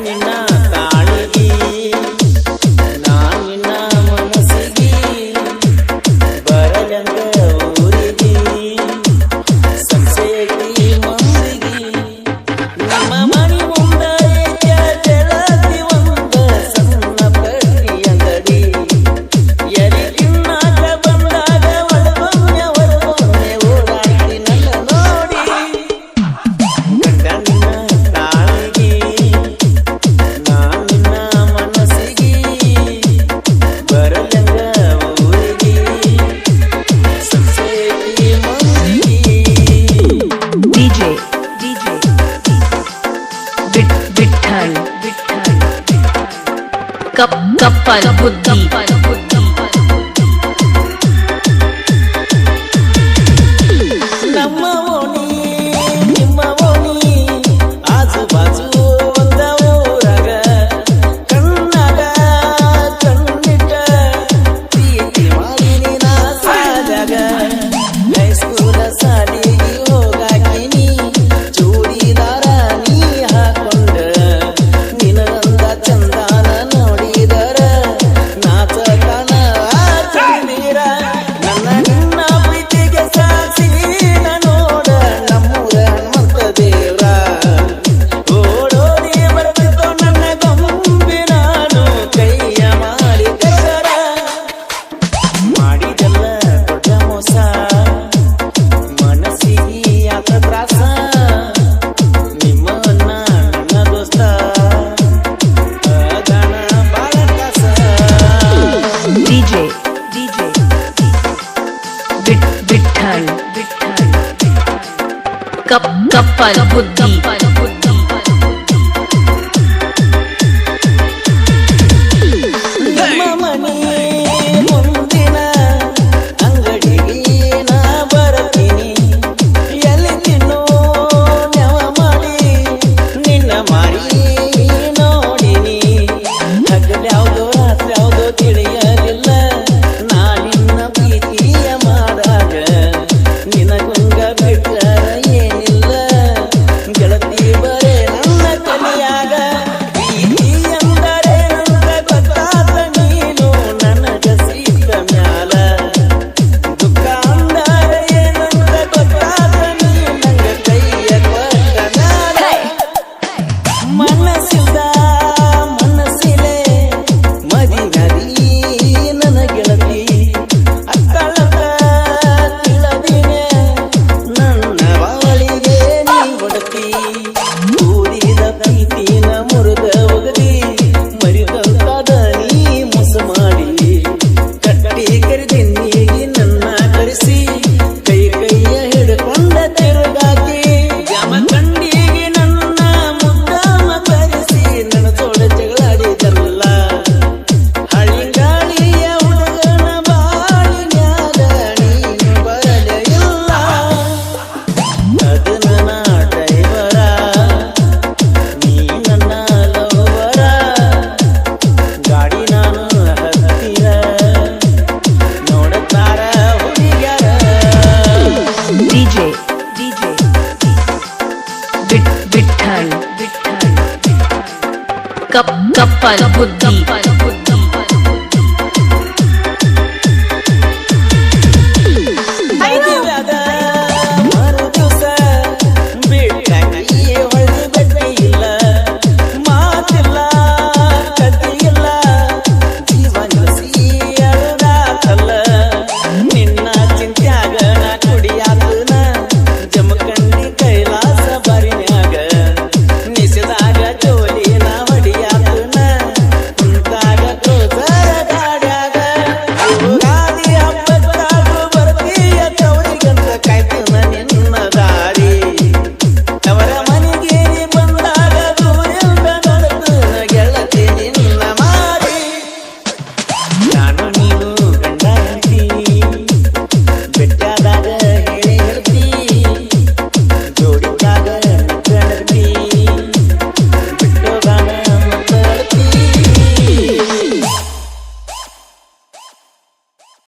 ನಿನ್ನ ತಾಳಿಗೆ ನಾನಿನ್ನ ಮನಸ್ಸಿಗೆ ಬರಲಂಗ ಊರಿಗೆ ಸಂಸೆಗೆ ಮಂದಿಗೆ ನಮ್ಮ ಮನೆ ಮುಂದೆ ಜಲದಿ ಒಂದ ಸಣ್ಣ ಪಟ್ಟಿ ಅಂಗಡಿ ಎರಿ ತಿನ್ನಾಕ ಬಂದಾಗ ಒಳಗೊಮ್ಮೆ ಓಡಾಡಿ ನನ್ನ ನೋಡಿ ಗಂಡ ನಿನ್ನ ತಾಳಿಗೆ ನಾನಿನ್ನ ಮನಸ್ಸಿಗೆ ಬರಲಂಗ ಊರಿಗೆ ಸಂಸೆಗೆ ಮಂದಿಗೆ DJ विठ्ठल कप्पल बुद्धि ನಮ್ಮ ಓಣಿ ನಿಮ್ಮ ಓಣಿ ಆಜು ಬಾಜು ಒಂದ ಊರಾಗ ಕಣ್ಣಾಗ ಕಣ್ಣಿಟ್ಟ ಪ್ರೀತಿ ಮಾಡಿನಿ ನಾ ಸಾದಾಗ ಹೈಸ್ಕೂಲ ಸಾಲಿಗೆ ಹೋಗಾಕಿನಿ ಚೂಡಿದಾರ ನೀ ಹಾಕೊಂಡ ನಿನಗಂದ ಚಂದಾನ ನೋಡಿದರ ನಾಚಕನ ಚಂದಿರ ನನ್ನ ನಿನ್ನ ಪ್ರೀತಿಗೆ ಸಾಕ್ಷಿ ನೋಡ ನಮ್ಮೂರ ಹನುಮಂತ ದೇವ್ರ ಓಡೋಡಿ ಬರ್ತಿತ್ತು ನನ್ನ ಗೊಂಬಿ ನಾನು ಕೈಯ ಮಾಡಿ ಕಸರ ಮಾಡಿದೆಲ್ಲ ದೊಡ್ಡ ಮೋಸ ಮನಸ್ಸಿಗೆ ಆತ ತ್ರಾಸ ನಿಮ್ಮನ್ನ ನನ್ನ ದೋಸ್ತ ಅದನ ಬಾಳ ಕಾಸ DJ विठ्ठल कप्पल बुद्धि ನಿಮ್ಮ ಮನೆ ಮುಂದಿನ ಅಂಗಡಿಗೆ ನಾ ಬರ್ತೀನಿ ಎಲ್ಲಿ ತಿನ್ನೋ ನೆವ ಮಾಡಿ ನಿನ್ನ ಮಾರಿ ನೋಡಿನಿ ಹಗಲ್ಯಾವ್ದೋ ರಾತ್ರ್ಯಾವ್ದೋ ತಿಳಿಯಲಿಲ್ಲ ನಾ ನಿನ್ನ ಪ್ರೀತಿಯ ಮಾಡಾಗ ನಿನಗುಂಗ ಬಿಟ್ಟ ಏನಿಲ್ಲ ಗೆಳತಿ ಬರೇ ನನ್ನ ತಲೆಯಾಗ ಪ್ರೀತಿ ಎಂದರೆ ನಂತ ಗೊತ್ತಾದ ನೀನು ನನಗ ಸಿಕ್ಕ ಮ್ಯಾಲ ದುಃಖ ಅಂದರೆ ಏನಂತ ಗೊತ್ತಾದ ನೀ ನಂಗ ಕೈಯ ಕೊಟ್ಟ ಮ್ಯಾಲ ಮನಸ್ಸಿಲ್ದ ಮನಸ್ಸಿಲೆ ಮದಿ ನದಿ ನನ್ನ ಗೆಳತಿ ಅಕ್ಕಳಕ ತಿಳದಿನೆ ನನ್ನ ಬಾಳಿಗೆ ನೀ ಒಡತಿ ಊರಿದ ಪ್ರೀತಿನ ಮುರಿದ ಒಗದಿ ಮರಿದಂತಾದ ನೀ ಮೋಸ ಮಾಡಿ ಕಟ್ಟಿ ಕರೆದಿನ್ನಿಗೆ ನನ್ನ ಕರೆಸಿ ಕೈಯ ಹಿಡ್ಕೊಂಡ ತಿರುಗಾಕಿ ಜಮ ಕಂಡಿಗೆ ನನ್ನ ಮುದ್ದಾಮ ಕರೆಸಿ ನನ್ನ ತೋಡ ಜಗಳಾಡಿದಲ್ಲ ಹಳಿಗಾಳಿಯ ಹುಡುಗನ ಬಾಳಿನ್ಯಾಗ ನೀನು ಬರಲೇ ಇಲ್ಲ ಅದು ನನ್ನ ಡ್ರೈವರ ನೀ ನನ್ನ ಲವರ ಗಾಡಿ ನಾನು ಹತ್ತಿರ ನೋಡುತ್ತಾರ ಹುಡುಗ್ಯಾರ DJ विठ्ठल कप्पल बुद्धि